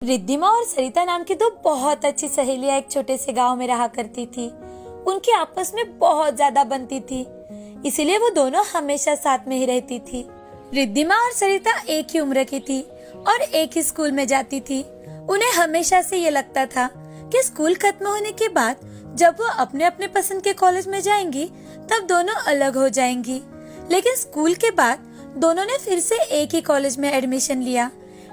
रिद्धिमा और सरिता नाम की दो बहुत अच्छी सहेलियां एक छोटे से गांव में रहा करती थी। उनकी आपस में बहुत ज्यादा बनती थी, इसीलिए वो दोनों हमेशा साथ में ही रहती थी। रिद्धिमा और सरिता एक ही उम्र की थी और एक ही स्कूल में जाती थी। उन्हें हमेशा से ये लगता था कि स्कूल खत्म होने के बाद जब वो अपने अपने पसंद के कॉलेज में जाएंगी तब दोनों अलग हो जाएंगी। लेकिन स्कूल के बाद दोनों ने फिर से एक ही कॉलेज में एडमिशन लिया।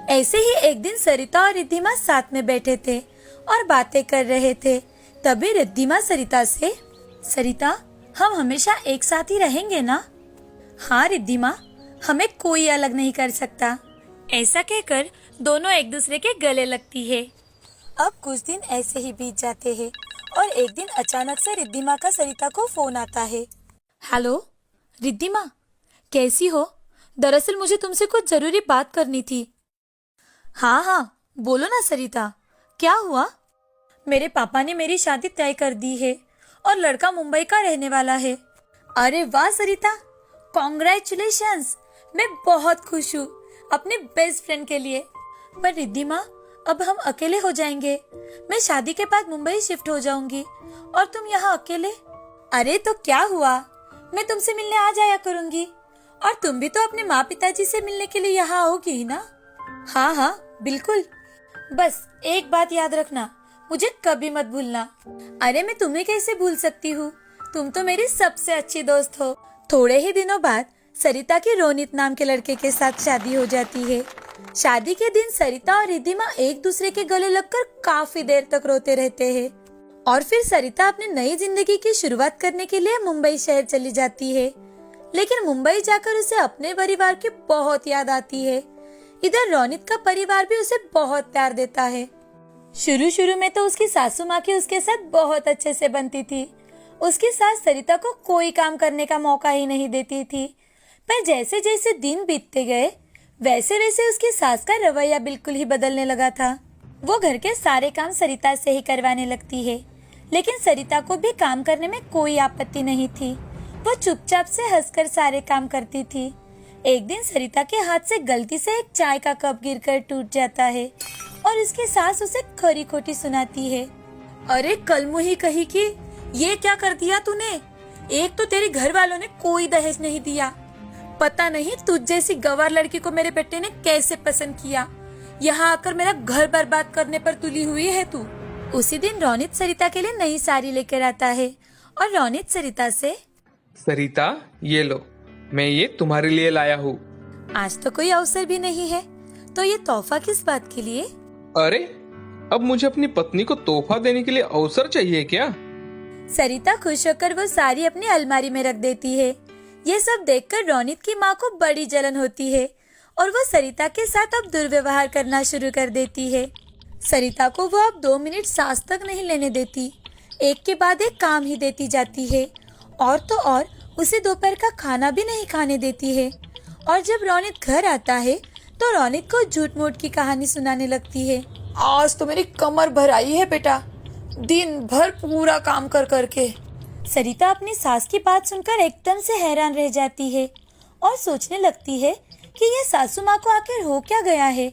ऐसे ही एक दिन सरिता और रिद्धिमा साथ में बैठे थे और बातें कर रहे थे। तभी रिद्धिमा सरिता से, सरिता, हम हमेशा एक साथ ही रहेंगे ना? हाँ रिद्धिमा, हमें कोई अलग नहीं कर सकता। ऐसा कहकर दोनों एक दूसरे के गले लगती है। अब कुछ दिन ऐसे ही बीत जाते हैं और एक दिन अचानक से रिद्धिमा का सरिता को फोन आता है। हेलो रिद्धिमा, कैसी हो? दरअसल मुझे तुमसे कुछ जरूरी बात करनी थी। हाँ हाँ, बोलो ना सरिता, क्या हुआ? मेरे पापा ने मेरी शादी तय कर दी है और लड़का मुंबई का रहने वाला है। अरे वाह सरिता, कॉन्ग्रेचुलेशंस! मैं बहुत खुश हूँ अपने बेस्ट फ्रेंड के लिए। पर रिद्धिमा, अब हम अकेले हो जाएंगे। मैं शादी के बाद मुंबई शिफ्ट हो जाऊंगी और तुम यहाँ अकेले। अरे तो क्या हुआ, मैं तुमसे मिलने आ जाया करूंगी और तुम भी तो अपने माँ पिताजी से मिलने के लिए यहाँ आओगी ही ना? हाँ हाँ बिल्कुल। बस एक बात याद रखना, मुझे कभी मत भूलना। अरे मैं तुम्हें कैसे भूल सकती हूँ, तुम तो मेरी सबसे अच्छी दोस्त हो। थोड़े ही दिनों बाद सरिता की रोनित नाम के लड़के के साथ शादी हो जाती है। शादी के दिन सरिता और रिद्धिमा एक दूसरे के गले लगकर काफी देर तक रोते रहते हैं और फिर सरिता अपनी नई जिंदगी की शुरुआत करने के लिए मुंबई शहर चली जाती है। लेकिन मुंबई जाकर उसे अपने परिवार की बहुत याद आती है। इधर रोनित का परिवार भी उसे बहुत प्यार देता है। शुरू में तो उसकी सासू माँ की उसके साथ बहुत अच्छे से बनती थी। उसकी सास सरिता को कोई काम करने का मौका ही नहीं देती थी। पर जैसे जैसे दिन बीतते गए वैसे वैसे उसकी सास का रवैया बिल्कुल ही बदलने लगा था। वो घर के सारे काम सरिता से ही करवाने लगती है, लेकिन सरिता को भी काम करने में कोई आपत्ति नहीं थी। वो चुपचाप से हंसकर सारे काम करती थी। एक दिन सरिता के हाथ से गलती से एक चाय का कप गिरकर टूट जाता है और उसकी सास उसे खरी खोटी सुनाती है। अरे कल मुही कही कि ये क्या कर दिया तूने? एक तो तेरे घर वालों ने कोई दहेज नहीं दिया, पता नहीं तुझ जैसी गंवार लड़की को मेरे बेटे ने कैसे पसंद किया। यहाँ आकर मेरा घर बर्बाद करने पर तुली हुई है तू। उसी दिन रोनित सरिता के लिए नई साड़ी लेकर आता है और रोनित सरिता से, सरिता ये लो, मैं ये तुम्हारे लिए लाया हूँ। आज तो कोई अवसर भी नहीं है, तो ये तोहफा किस बात के लिए? अरे अब मुझे अपनी पत्नी को तोहफा देने के लिए अवसर चाहिए क्या? सरिता खुश होकर वो साड़ी अपनी अलमारी में रख देती है। ये सब देखकर रोनित की माँ को बड़ी जलन होती है और वो सरिता के साथ अब दुर्व्यवहार करना शुरू कर देती है। सरिता को वो अब 2 मिनट सांस तक नहीं लेने देती, एक के बाद एक काम ही देती जाती है और तो और उसे दोपहर का खाना भी नहीं खाने देती है। और जब रोनित घर आता है तो रोनित को झूठ मूठ की कहानी सुनाने लगती है। आज तो मेरी कमर भर आई है बेटा, दिन भर पूरा काम कर करके। सरिता अपनी सास की बात सुनकर एकदम से हैरान रह जाती है और सोचने लगती है कि ये सासू माँ को आखिर हो क्या गया है,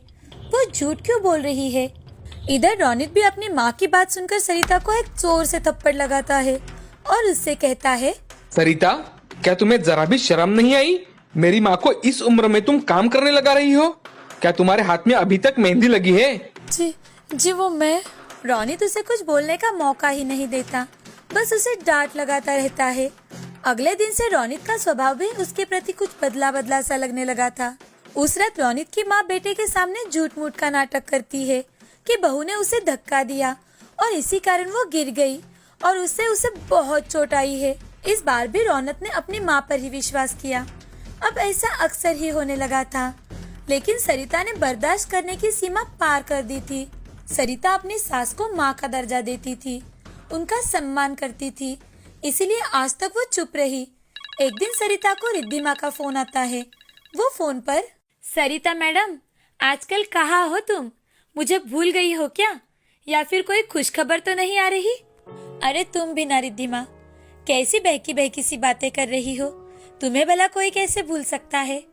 वो झूठ क्यों बोल रही है। इधर रोनित भी अपनी माँ की बात सुनकर सरिता को एक जोर से थप्पड़ लगाता है और उससे कहता है, सरिता, क्या तुम्हें जरा भी शर्म नहीं आई? मेरी माँ को इस उम्र में तुम काम करने लगा रही हो? क्या तुम्हारे हाथ में अभी तक मेहंदी लगी है? जी वो मैं। रोनित उसे कुछ बोलने का मौका ही नहीं देता, बस उसे डांट लगाता रहता है। अगले दिन से रोनित का स्वभाव भी उसके प्रति कुछ बदला बदला सा लगने लगा था। उस रात रोनित की माँ बेटे के सामने झूठ मूठ का नाटक करती है कि बहू ने उसे धक्का दिया और इसी कारण वो गिर गई और उससे उसे बहुत चोट आई है। इस बार भी रोनित ने अपनी माँ पर ही विश्वास किया। अब ऐसा अक्सर ही होने लगा था, लेकिन सरिता ने बर्दाश्त करने की सीमा पार कर दी थी। सरिता अपनी सास को माँ का दर्जा देती थी, उनका सम्मान करती थी, इसीलिए आज तक वो चुप रही। एक दिन सरिता को रिद्धिमा का फोन आता है। वो फोन पर, सरिता मैडम, आजकल कहाँ हो तुम? मुझे भूल गई हो क्या? या फिर कोई खुशखबर तो नहीं आ रही? अरे तुम भी ना रिद्धिमा, कैसी बहकी बहकी सी बातें कर रही हो? तुम्हें भला कोई कैसे भूल सकता है?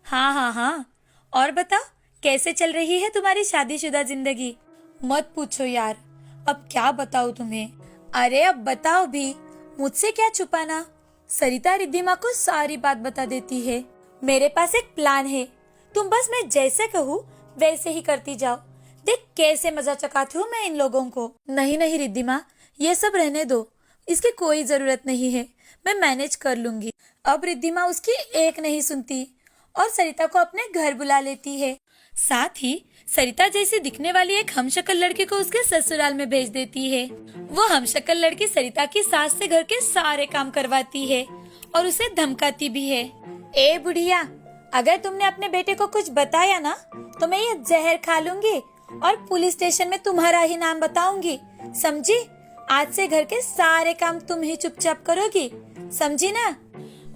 हाँ हाँ हाँ, और बताओ कैसे चल रही है तुम्हारी शादीशुदा जिंदगी? मत पूछो यार, अब क्या बताऊं तुम्हें। अरे अब बताओ भी, मुझसे क्या छुपाना। सरिता रिद्धिमा को सारी बात बता देती है। मेरे पास एक प्लान है, तुम बस मैं जैसे कहूँ वैसे ही करती जाओ। देख कैसे मजा चकाती हूँ मैं इन लोगों को। नहीं नहीं रिद्धिमा, ये सब रहने दो, इसकी कोई जरूरत नहीं है, मैं मैनेज कर लूंगी। अब रिद्धिमा उसकी एक नहीं सुनती और सरिता को अपने घर बुला लेती है। साथ ही सरिता जैसी दिखने वाली एक हमशक्ल लड़की को उसके ससुराल में भेज देती है। वो हमशक्ल लड़की सरिता की सास से घर के सारे काम करवाती है और उसे धमकाती भी है। ए बुढ़िया, अगर तुमने अपने बेटे को कुछ बताया ना तो मैं ये जहर खा लूंगी और पुलिस स्टेशन में तुम्हारा ही नाम बताऊंगी, समझी? आज से घर के सारे काम तुम ही चुपचाप करोगी, समझी ना?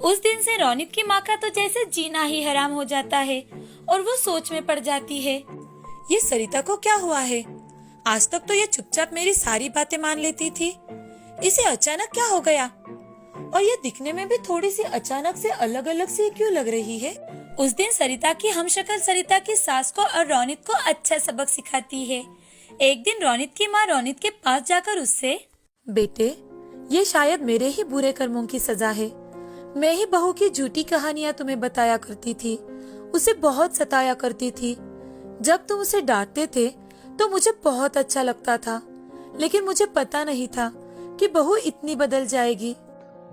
उस दिन से रौनित की माँ का तो जैसे जीना ही हराम हो जाता है और वो सोच में पड़ जाती है, ये सरिता को क्या हुआ है? आज तक तो ये चुपचाप मेरी सारी बातें मान लेती थी, इसे अचानक क्या हो गया? और ये दिखने में भी थोड़ी सी अचानक से अलग अलग सी क्यों लग रही है? उस दिन सरिता की हमशक्ल सरिता की सास को और रौनित को अच्छा सबक सिखाती है। एक दिन रौनित की माँ रौनित के पास जाकर उससे, बेटे, ये शायद मेरे ही बुरे कर्मों की सजा है। मैं ही बहू की झूठी कहानियां तुम्हें बताया करती थी, उसे बहुत सताया करती थी। जब तुम उसे डांटते थे तो मुझे बहुत अच्छा लगता था, लेकिन मुझे पता नहीं था कि बहू इतनी बदल जाएगी।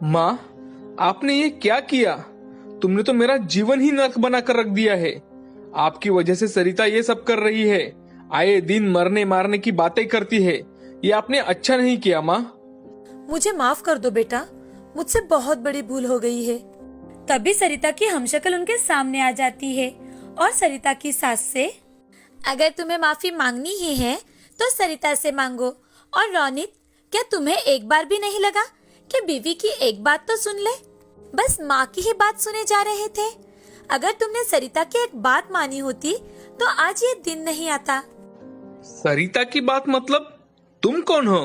माँ, आपने ये क्या किया? तुमने तो मेरा जीवन ही नर्क बना कर रख दिया है। आपकी वजह से सरिता ये सब कर रही है, आए दिन मरने मारने की बातें करती है। ये आपने अच्छा नहीं किया माँ। मुझे माफ कर दो बेटा, मुझसे बहुत बड़ी भूल हो गई है। तभी सरिता की हमशक्ल उनके सामने आ जाती है और सरिता की सास से, अगर तुम्हें माफी मांगनी ही है तो सरिता से मांगो। और रौनित, क्या तुम्हें एक बार भी नहीं लगा कि बीवी की एक बात तो सुन ले? बस माँ की ही बात सुने जा रहे थे। अगर तुमने सरिता की एक बात मानी होती तो आज ये दिन नहीं आता। सरिता की बात मतलब? तुम कौन हो?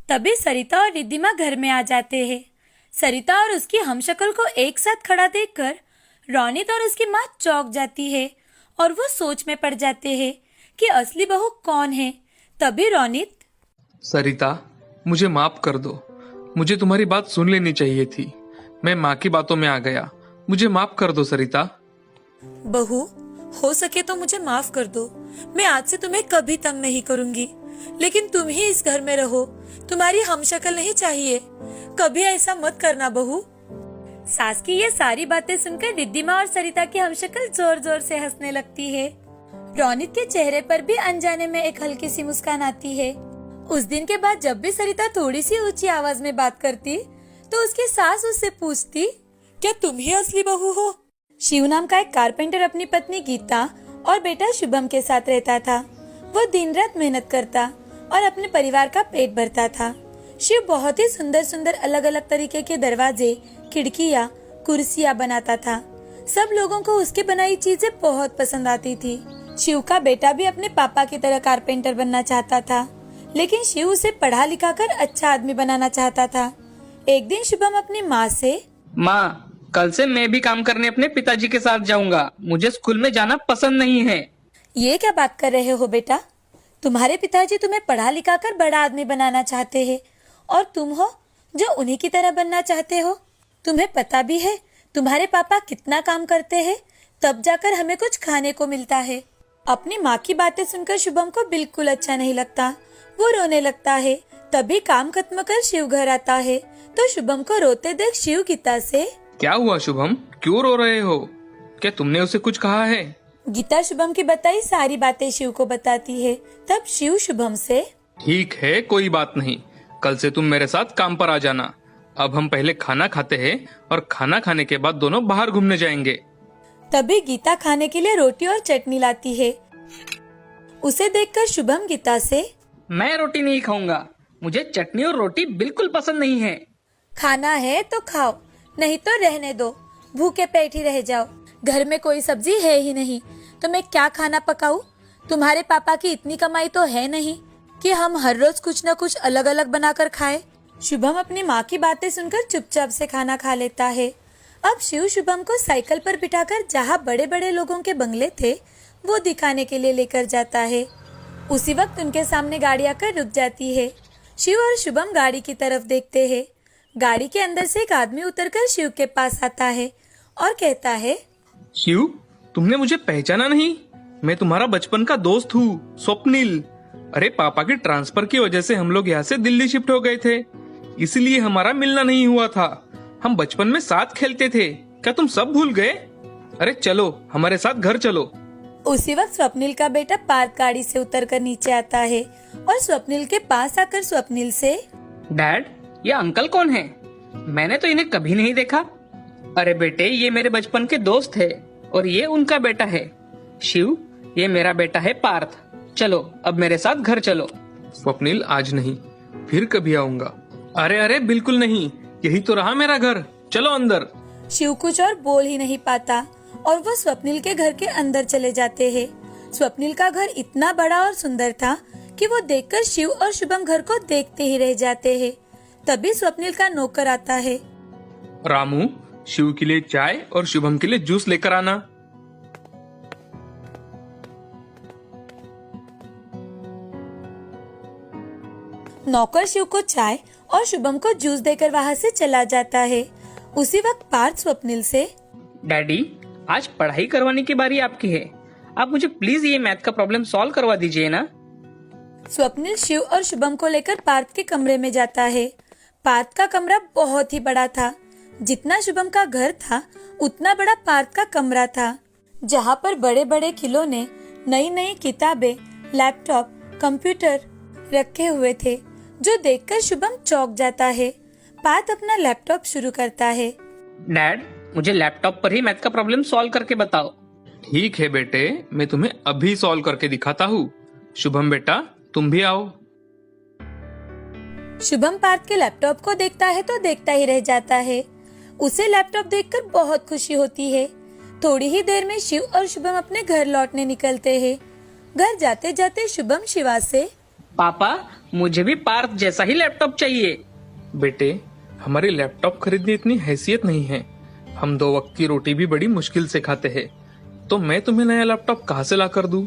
तभी सरिता और रिद्धिमा घर में आ जाते हैं। सरिता और उसकी हमशक्ल को एक साथ खड़ा देखकर रौनित और उसकी माँ चौंक जाती है और वो सोच में पड़ जाते हैं कि असली बहू कौन है। तभी रौनित, सरिता, मुझे माफ कर दो, मुझे तुम्हारी बात सुन लेनी चाहिए थी। मैं माँ की बातों में आ गया, मुझे माफ कर दो सरिता। बहू, हो सके तो मुझे माफ कर दो। मैं आज से तुम्हें कभी तंग नहीं करूंगी, लेकिन तुम ही इस घर में रहो, तुम्हारी हमशक्ल नहीं चाहिए। कभी ऐसा मत करना बहू। सास की ये सारी बातें सुनकर रिद्धिमा और सरिता की हमशक्ल जोर जोर से हंसने लगती है। रौनित के चेहरे पर भी अनजाने में एक हल्की सी मुस्कान आती है। उस दिन के बाद जब भी सरिता थोड़ी सी ऊंची आवाज में बात करती तो उसकी सास उससे पूछती, क्या तुम ही असली बहू हो? शिव नाम का एक कारपेंटर अपनी पत्नी गीता और बेटा शुभम के साथ रहता था। वो दिन रात मेहनत करता और अपने परिवार का पेट भरता था। शिव बहुत ही सुंदर सुंदर अलग अलग तरीके के दरवाजे, खिड़कियाँ, कुर्सियाँ बनाता था। सब लोगों को उसकी बनाई चीजें बहुत पसंद आती थी। शिव का बेटा भी अपने पापा की तरह कारपेंटर बनना चाहता था, लेकिन शिव उसे पढ़ा लिखा कर अच्छा आदमी बनाना चाहता था। एक दिन शुभम अपनी माँ से, माँ, कल से मैं भी काम करने अपने पिताजी के साथ जाऊंगा, मुझे स्कूल में जाना पसंद नहीं है। ये क्या बात कर रहे हो बेटा? तुम्हारे पिताजी तुम्हें पढ़ा लिखा कर बड़ा आदमी बनाना चाहते हैं और तुम हो जो उन्हीं की तरह बनना चाहते हो। तुम्हें पता भी है तुम्हारे पापा कितना काम करते हैं, तब जाकर हमें कुछ खाने को मिलता है। अपनी माँ की बातें सुनकर शुभम को बिल्कुल अच्छा नहीं लगता, वो रोने लगता है। तभी काम खत्म कर शिव घर आता है तो शुभम को रोते देख शिव गीता से, क्या हुआ शुभम, क्यों रो रहे हो? क्या तुमने उसे कुछ कहा है? गीता शुभम की बताई सारी बातें शिव को बताती है। तब शिव शुभम से, ठीक है, कोई बात नहीं, कल से तुम मेरे साथ काम पर आ जाना। अब हम पहले खाना खाते हैं और खाना खाने के बाद दोनों बाहर घूमने जाएंगे। तभी गीता खाने के लिए रोटी और चटनी लाती है। उसे देखकर शुभम गीता से, मैं रोटी नहीं खाऊंगा, मुझे चटनी और रोटी बिल्कुल पसंद नहीं है। खाना है तो खाओ, नहीं तो रहने दो, भूखे पेट ही रह जाओ। घर में कोई सब्जी है ही नहीं तो मैं क्या खाना पकाऊं? तुम्हारे पापा की इतनी कमाई तो है नहीं कि हम हर रोज कुछ न कुछ अलग अलग बनाकर खाए। शुभम अपनी माँ की बातें सुनकर चुपचाप से खाना खा लेता है। अब शिव शुभम को साइकिल पर बिठाकर जहाँ बड़े बड़े लोगों के बंगले थे वो दिखाने के लिए लेकर जाता है। उसी वक्त उनके सामने गाड़ी आकर रुक जाती है। शिव और शुभम गाड़ी की तरफ देखते हैं। गाड़ी के अंदर से एक आदमी उतरकर शिव के पास आता है और कहता है, शिव, तुमने मुझे पहचाना नहीं? मैं तुम्हारा बचपन का दोस्त हूँ, स्वप्निल। अरे पापा की ट्रांसफर की वजह से हम लोग यहाँ से दिल्ली शिफ्ट हो गए थे, इसलिए हमारा मिलना नहीं हुआ था। हम बचपन में साथ खेलते थे, क्या तुम सब भूल गए? अरे चलो हमारे साथ घर चलो। उसी वक्त स्वप्निल का बेटा पार्थ गाड़ी से उतरकर नीचे आता है और स्वप्निल के पास आकर स्वप्निल से, डैड, ये अंकल कौन है? मैंने तो इन्हें कभी नहीं देखा। अरे बेटे, ये मेरे बचपन के दोस्त है और ये उनका बेटा है शिव। ये मेरा बेटा है पार्थ। चलो अब मेरे साथ घर चलो। स्वप्निल, आज नहीं, फिर कभी आऊंगा। अरे अरे बिल्कुल नहीं, यही तो रहा मेरा घर, चलो अंदर। शिव कुछ और बोल ही नहीं पाता और वो स्वप्निल के घर के अंदर चले जाते हैं। स्वप्निल का घर इतना बड़ा और सुंदर था कि वो देखकर शिव और शुभम घर को देखते ही रह जाते हैं। तभी स्वप्निल का नौकर आता है। रामू, शिव के लिए चाय और शुभम के लिए जूस लेकर आना। नौकर शिव को चाय और शुभम को जूस देकर वहाँ से चला जाता है। उसी वक्त पार्थ स्वप्निल से, डैडी, आज पढ़ाई करवाने की बारी आपकी है। आप मुझे प्लीज ये मैथ का प्रॉब्लम सॉल्व करवा दीजिए ना। स्वप्निल शिव और शुभम को लेकर पार्थ के कमरे में जाता है। पार्थ का कमरा बहुत ही बड़ा था। जितना शुभम का घर था उतना बड़ा पार्थ का कमरा था, जहाँ पर बड़े बड़े खिलौने, नई नई किताबें, लैपटॉप, कंप्यूटर रखे हुए थे, जो देखकर शुभम चौंक जाता है। पार्थ अपना लैपटॉप शुरू करता है। डैड, मुझे लैपटॉप पर ही मैथ का प्रॉब्लम सॉल्व करके बताओ। ठीक है बेटे, मैं तुम्हें अभी सॉल्व करके दिखाता हूँ। शुभम बेटा, तुम भी आओ। शुभम पार्थ के लैपटॉप को देखता है तो देखता ही रह जाता है। उसे लैपटॉप देखकर बहुत खुशी होती है। थोड़ी ही देर में शिव और शुभम अपने घर लौटने निकलते हैं। घर जाते जाते शुभम शिवा से, पापा, मुझे भी पार्थ जैसा ही लैपटॉप चाहिए। बेटे, हमारे लैपटॉप खरीदने इतनी हैसियत नहीं है। हम 2 वक्त की रोटी भी बड़ी मुश्किल से खाते हैं, तो मैं तुम्हें नया लैपटॉप कहाँ से ला कर दूं?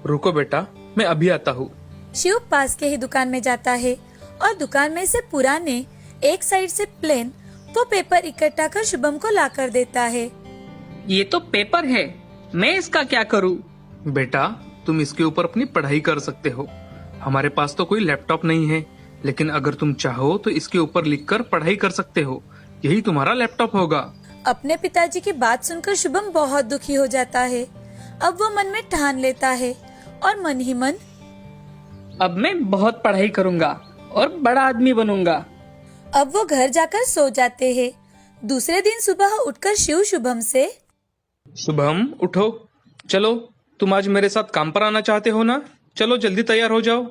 रुको बेटा, मैं अभी आता हूँ। शिव पास के ही दुकान में जाता है और दुकान में से पुराने, एक साइड से प्लेन वो पेपर इकट्ठा कर शुभम को ला कर देता है। ये तो पेपर है, मैं इसका क्या करूँ? बेटा, तुम इसके ऊपर अपनी पढ़ाई कर सकते हो। हमारे पास तो कोई लैपटॉप नहीं है, लेकिन अगर तुम चाहो तो इसके ऊपर लिखकर पढ़ाई कर सकते हो। यही तुम्हारा लैपटॉप होगा। अपने पिताजी की बात सुनकर शुभम बहुत दुखी हो जाता है। अब वो मन में ठान लेता है और मन ही मन, अब मैं बहुत पढ़ाई करूँगा और बड़ा आदमी बनूंगा। अब वो घर जाकर सो जाते हैं। दूसरे दिन सुबह उठकर शिव शुभम से, शुभम उठो, चलो, तुम आज मेरे साथ काम पर आना चाहते हो ना? चलो जल्दी तैयार हो जाओ।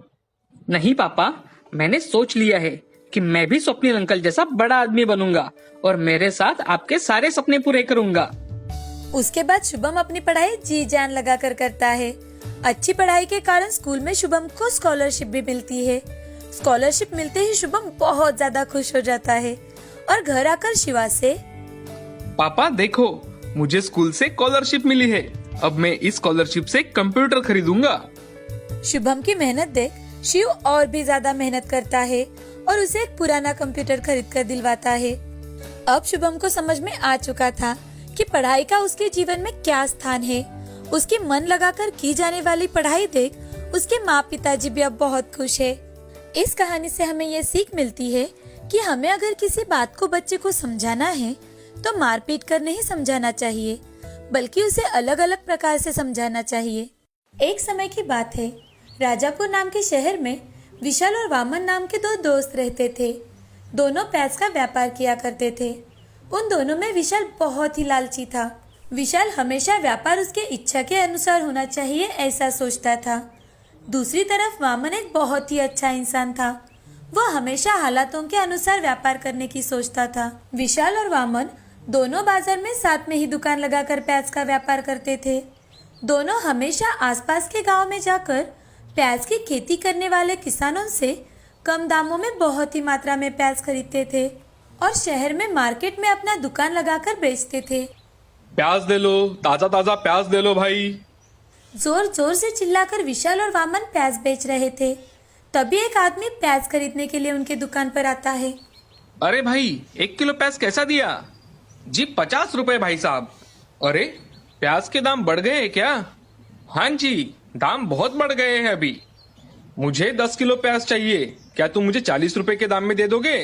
नहीं पापा, मैंने सोच लिया है कि मैं भी स्वप्निल अंकल जैसा बड़ा आदमी बनूंगा और मेरे साथ आपके सारे सपने पूरे करूंगा। उसके बाद शुभम अपनी पढ़ाई जी जान लगा कर करता है। अच्छी पढ़ाई के कारण स्कूल में शुभम को स्कॉलरशिप भी मिलती है। स्कॉलरशिप मिलते ही शुभम बहुत ज्यादा खुश हो जाता है और घर आकर शिवा से, पापा देखो, मुझे स्कूल से स्कॉलरशिप मिली है। अब मैं इस स्कॉलरशिप से कंप्यूटर खरीदूंगा। शुभम की मेहनत देख शिव और भी ज्यादा मेहनत करता है और उसे एक पुराना कंप्यूटर खरीद कर दिलवाता है। अब शुभम को समझ में आ चुका था कि पढ़ाई का उसके जीवन में क्या स्थान है। उसकी मन लगाकर की जाने वाली पढ़ाई देख उसके माँ पिताजी भी अब बहुत खुश है। इस कहानी से हमें ये सीख मिलती है कि हमें अगर किसी बात को बच्चे को समझाना है तो मारपीट कर नहीं समझाना चाहिए, बल्कि उसे अलग अलग प्रकार से समझाना चाहिए। एक समय की बात है, राजापुर नाम के शहर में विशाल और वामन नाम के 2 दोस्त रहते थे। दोनों प्याज का व्यापार किया करते थे। उन दोनों में विशाल बहुत ही लालची था। विशाल हमेशा व्यापार उसके इच्छा के अनुसार होना चाहिए ऐसा सोचता था। दूसरी तरफ वामन एक बहुत ही अच्छा इंसान था। वह हमेशा हालातों के अनुसार व्यापार करने की सोचता था। विशाल और वामन दोनों बाजार में साथ में ही दुकान लगाकर प्याज का व्यापार करते थे। दोनों हमेशा आसपास के गांव में जाकर प्याज की खेती करने वाले किसानों से कम दामों में बहुत ही मात्रा में प्याज खरीदते थे और शहर में मार्केट में अपना दुकान लगाकर बेचते थे। प्याज दे लो, ताजा ताजा प्याज दे लो भाई। जोर जोर से चिल्लाकर विशाल और वामन प्याज बेच रहे थे। तभी एक आदमी प्याज खरीदने के लिए उनके दुकान पर आता है। अरे भाई 1 किलो प्याज कैसा दिया? जी 50 रुपए भाई साहब। अरे प्याज के दाम बढ़ गए हैं क्या? हाँ जी, दाम बहुत बढ़ गए हैं अभी। मुझे 10 किलो प्याज चाहिए, क्या तुम मुझे 40 रुपए के दाम में दे दोगे?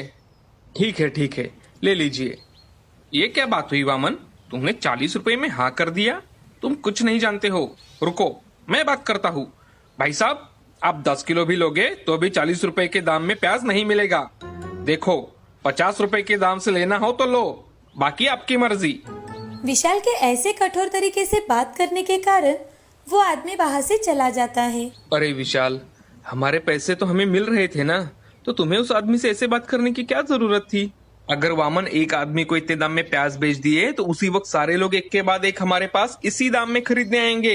ठीक है, ले लीजिए। ये क्या बात हुई वामन, तुमने 40 रुपए में हाँ कर दिया? तुम कुछ नहीं जानते हो, रुको मैं बात करता हूँ। भाई साहब, आप 10 किलो भी लोगे तो भी 40 रुपए के दाम में प्याज नहीं मिलेगा। देखो 50 रुपए के दाम से लेना हो तो लो, बाकी आपकी मर्जी। विशाल के ऐसे कठोर तरीके से बात करने के कारण वो आदमी वहाँ से चला जाता है। अरे विशाल, हमारे पैसे तो हमें मिल रहे थे ना, तो तुम्हें उस आदमी से ऐसे बात करने की क्या जरूरत थी? अगर वामन एक आदमी को इतने दाम में प्याज बेच दिए तो उसी वक्त सारे लोग एक के बाद एक हमारे पास इसी दाम में खरीदने आएंगे।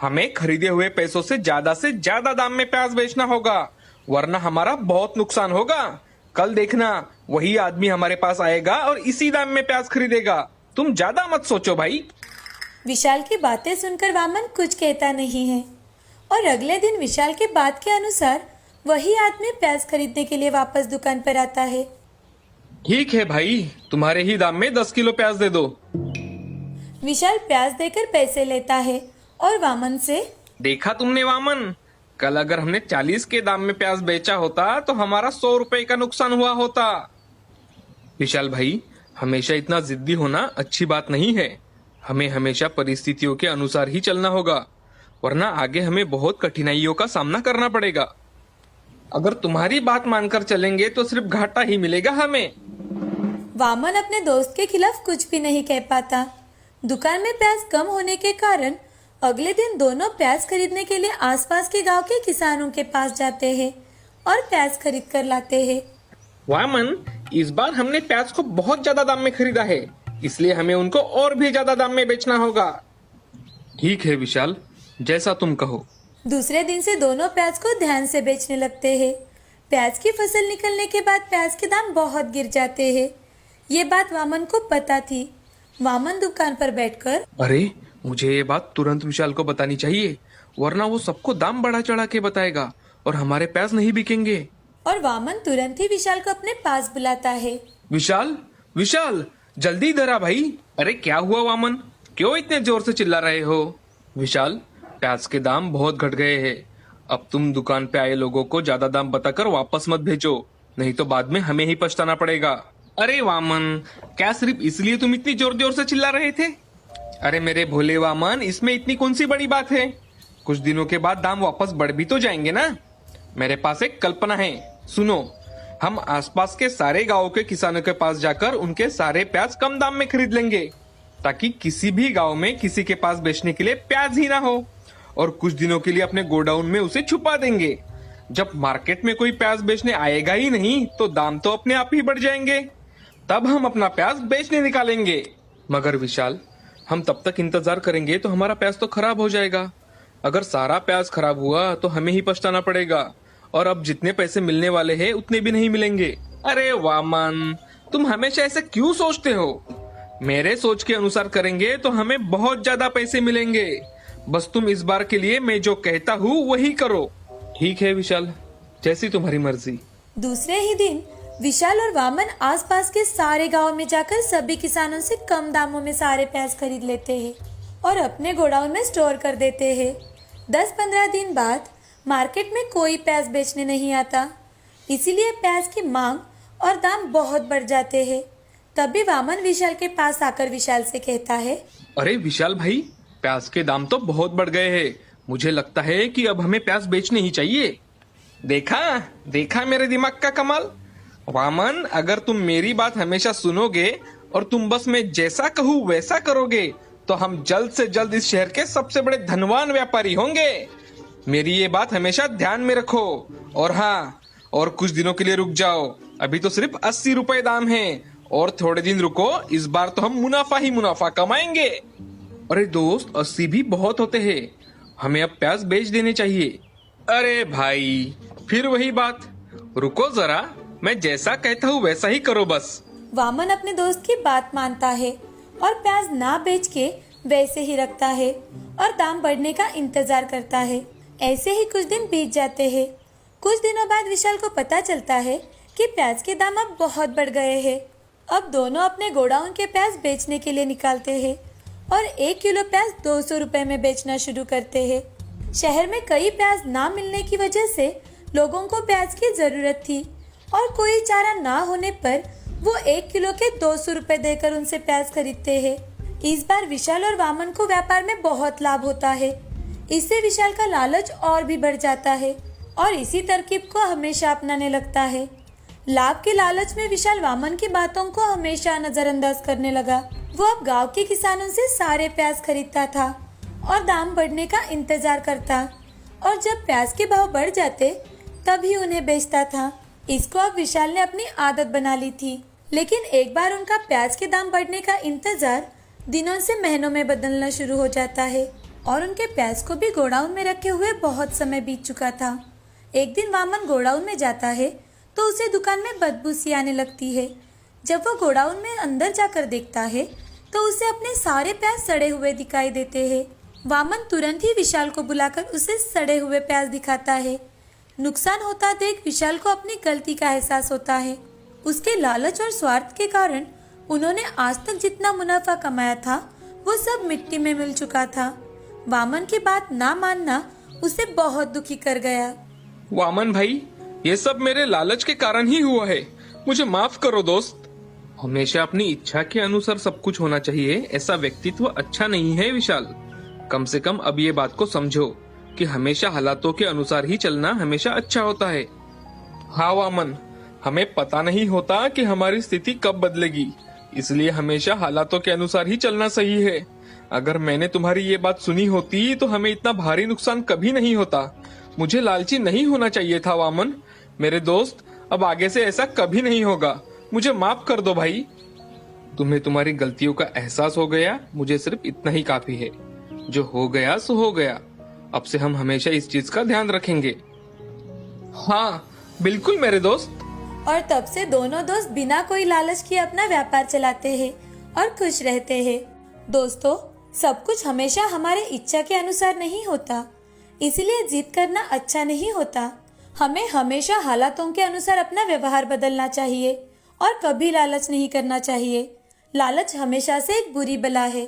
हमें खरीदे हुए पैसों से ज्यादा दाम में प्याज बेचना होगा, वरना हमारा बहुत नुकसान होगा। कल देखना वही आदमी हमारे पास आएगा और इसी दाम में प्याज खरीदेगा। तुम ज्यादा मत सोचो भाई। विशाल की बातें सुनकर वामन कुछ कहता नहीं है और अगले दिन विशाल के बात के अनुसार वही आदमी प्याज खरीदने के लिए वापस दुकान पर आता है। ठीक है भाई, तुम्हारे ही दाम में 10 किलो प्याज दे दो। विशाल प्याज देकर पैसे लेता है और वामन से, देखा तुमने वामन, कल अगर हमने 40 के दाम में प्याज बेचा होता तो हमारा 100 रुपए का नुकसान हुआ होता। विशाल भाई, हमेशा इतना जिद्दी होना अच्छी बात नहीं है। हमें हमेशा परिस्थितियों के अनुसार ही चलना होगा, वरना आगे हमें बहुत कठिनाइयों का सामना करना पड़ेगा। अगर तुम्हारी बात मानकर चलेंगे तो सिर्फ घाटा ही मिलेगा हमें। वामन अपने दोस्त के खिलाफ कुछ भी नहीं कह पाता। दुकान में प्याज कम होने के कारण अगले दिन दोनों प्याज खरीदने के लिए आसपास के गांव के किसानों के पास जाते हैं और प्याज खरीद कर लाते हैं। वामन, इस बार हमने प्याज को बहुत ज्यादा दाम में खरीदा है, इसलिए हमें उनको और भी ज्यादा दाम में बेचना होगा। ठीक है विशाल, जैसा तुम कहो। दूसरे दिन से दोनों प्याज को ध्यान से बेचने लगते हैं। प्याज की फसल निकलने के बाद प्याज के दाम बहुत गिर जाते हैं। ये बात वामन को पता थी। वामन दुकान पर बैठकर, अरे मुझे ये बात तुरंत विशाल को बतानी चाहिए, वरना वो सबको दाम बढ़ा चढ़ा के बताएगा और हमारे प्याज नहीं बिकेंगे। और वामन तुरंत ही विशाल को अपने पास बुलाता है। विशाल, विशाल, जल्दी इधर आ भाई। अरे क्या हुआ वामन, क्यों इतने जोर से चिल्ला रहे हो? विशाल, प्याज के दाम बहुत घट गए हैं। अब तुम दुकान पे आए लोगों को ज्यादा दाम बताकर वापस मत भेजो, नहीं तो बाद में हमें ही पछताना पड़ेगा। अरे वामन, क्या सिर्फ इसलिए तुम इतनी जोर जोर से चिल्ला रहे थे? अरे मेरे भोले वामन, इसमें इतनी कौन सी बड़ी बात है? कुछ दिनों के बाद दाम वापस बढ़ भी तो जाएंगे ना। मेरे पास एक कल्पना है, सुनो। हम आसपास के सारे गांवों के किसानों के पास जाकर उनके सारे प्याज कम दाम में खरीद लेंगे, ताकि किसी भी गांव में किसी के पास बेचने के लिए प्याज ही ना हो, और कुछ दिनों के लिए अपने गोडाउन में उसे छुपा देंगे। जब मार्केट में कोई प्याज बेचने आएगा ही नहीं तो दाम तो अपने आप ही बढ़ जाएंगे। तब हम अपना प्याज बेचने निकालेंगे। मगर विशाल, हम तब तक इंतजार करेंगे तो हमारा प्याज तो खराब हो जाएगा। अगर सारा प्याज खराब हुआ तो हमें ही पछताना पड़ेगा, और अब जितने पैसे मिलने वाले हैं उतने भी नहीं मिलेंगे। अरे वामन, तुम हमेशा ऐसे क्यों सोचते हो? मेरे सोच के अनुसार करेंगे तो हमें बहुत ज्यादा पैसे मिलेंगे। बस तुम इस बार के लिए मैं जो कहता हूँ वही करो। ठीक है विशाल, जैसी तुम्हारी मर्जी। दूसरे ही दिन विशाल और वामन आसपास के सारे गांव में जाकर सभी किसानों से कम दामों में सारे प्याज खरीद लेते हैं और अपने गोडाउन में स्टोर कर देते हैं। 10-15 दिन बाद मार्केट में कोई प्याज बेचने नहीं आता, इसीलिए प्याज की मांग और दाम बहुत बढ़ जाते हैं। तभी वामन विशाल के पास आकर विशाल से कहता है, अरे विशाल भाई, प्याज के दाम तो बहुत बढ़ गए हैं। मुझे लगता है कि अब हमें प्याज बेचने ही चाहिए। देखा मेरे दिमाग का कमाल। वामन, अगर तुम मेरी बात हमेशा सुनोगे और तुम बस मैं जैसा कहूँ वैसा करोगे तो हम जल्द से जल्द इस शहर के सबसे बड़े धनवान व्यापारी होंगे। मेरी ये बात हमेशा ध्यान में रखो। और हाँ, और कुछ दिनों के लिए रुक जाओ। अभी तो सिर्फ 80 रुपए दाम है, और थोड़े दिन रुको, इस बार तो हम मुनाफा ही मुनाफा कमाएंगे। अरे दोस्त, 80 भी बहुत होते हैं, हमें अब प्याज बेच देने चाहिए। अरे भाई, फिर वही बात। रुको जरा, मैं जैसा कहता हूँ वैसा ही करो बस। वामन अपने दोस्त की बात मानता है और प्याज ना बेच के वैसे ही रखता है और दाम बढ़ने का इंतजार करता है। ऐसे ही कुछ दिन बीत जाते हैं। कुछ दिनों बाद विशाल को पता चलता है कि प्याज के दाम अब बहुत बढ़ गए हैं। अब दोनों अपने गोडाउन के प्याज बेचने के लिए निकालते हैं और 1 किलो प्याज 200 रुपए में बेचना शुरू करते हैं। शहर में कई प्याज ना मिलने की वजह से लोगों को प्याज की जरूरत थी और कोई चारा ना होने पर वो 1 किलो के 200 रुपए देकर उनसे प्याज खरीदते हैं। इस बार विशाल और वामन को व्यापार में बहुत लाभ होता है। इससे विशाल का लालच और भी बढ़ जाता है और इसी तरकीब को हमेशा अपनाने लगता है। लाभ के लालच में विशाल वामन की बातों को हमेशा नजरअंदाज करने लगा। वो अब गांव के किसानों से सारे प्याज खरीदता था और दाम बढ़ने का इंतजार करता और जब प्याज के भाव बढ़ जाते तभी उन्हें बेचता था। इसको अब विशाल ने अपनी आदत बना ली थी। लेकिन एक बार उनका प्याज के दाम बढ़ने का इंतजार दिनों से महीनों में बदलना शुरू हो जाता है और उनके प्याज को भी गोडाउन में रखे हुए बहुत समय बीत चुका था। एक दिन वामन गोडाउन में जाता है तो उसे दुकान में बदबू सी आने लगती है। जब वो गोडाउन में अंदर जाकर देखता है तो उसे अपने सारे प्याज सड़े हुए दिखाई देते हैं। वामन तुरंत ही विशाल को बुलाकर उसे सड़े हुए प्याज दिखाता है। नुकसान होता देख विशाल को अपनी गलती का एहसास होता है। उसके लालच और स्वार्थ के कारण उन्होंने आज तक जितना मुनाफा कमाया था वो सब मिट्टी में मिल चुका था। वामन की बात ना मानना उसे बहुत दुखी कर गया। वामन भाई, ये सब मेरे लालच के कारण ही हुआ है। मुझे माफ करो दोस्त। हमेशा अपनी इच्छा के अनुसार सब कुछ होना चाहिए, ऐसा व्यक्तित्व अच्छा नहीं है विशाल। कम से कम अब ये बात को समझो कि हमेशा हालातों के अनुसार ही चलना हमेशा अच्छा होता है। हाँ वामन, हमें पता नहीं होता कि हमारी स्थिति कब बदलेगी, इसलिए हमेशा हालातों के अनुसार ही चलना सही है। अगर मैंने तुम्हारी ये बात सुनी होती तो हमें इतना भारी नुकसान कभी नहीं होता। मुझे लालची नहीं होना चाहिए था वामन। मेरे दोस्त, अब आगे से ऐसा कभी नहीं होगा। मुझे माफ कर दो भाई। तुम्हें तुम्हारी गलतियों का एहसास हो गया, मुझे सिर्फ इतना ही काफी है। जो हो गया सो हो गया। अब से हम हमेशा इस चीज का ध्यान रखेंगे। हाँ बिल्कुल मेरे दोस्त। और तब से दोनों दोस्त बिना कोई लालच किए अपना व्यापार चलाते हैं और खुश रहते हैं। दोस्तों, सब कुछ हमेशा हमारे इच्छा के अनुसार नहीं होता, इसलिए जिद करना अच्छा नहीं होता। हमें हमेशा हालातों के अनुसार अपना व्यवहार बदलना चाहिए और कभी लालच नहीं करना चाहिए। लालच हमेशा से एक बुरी बला है।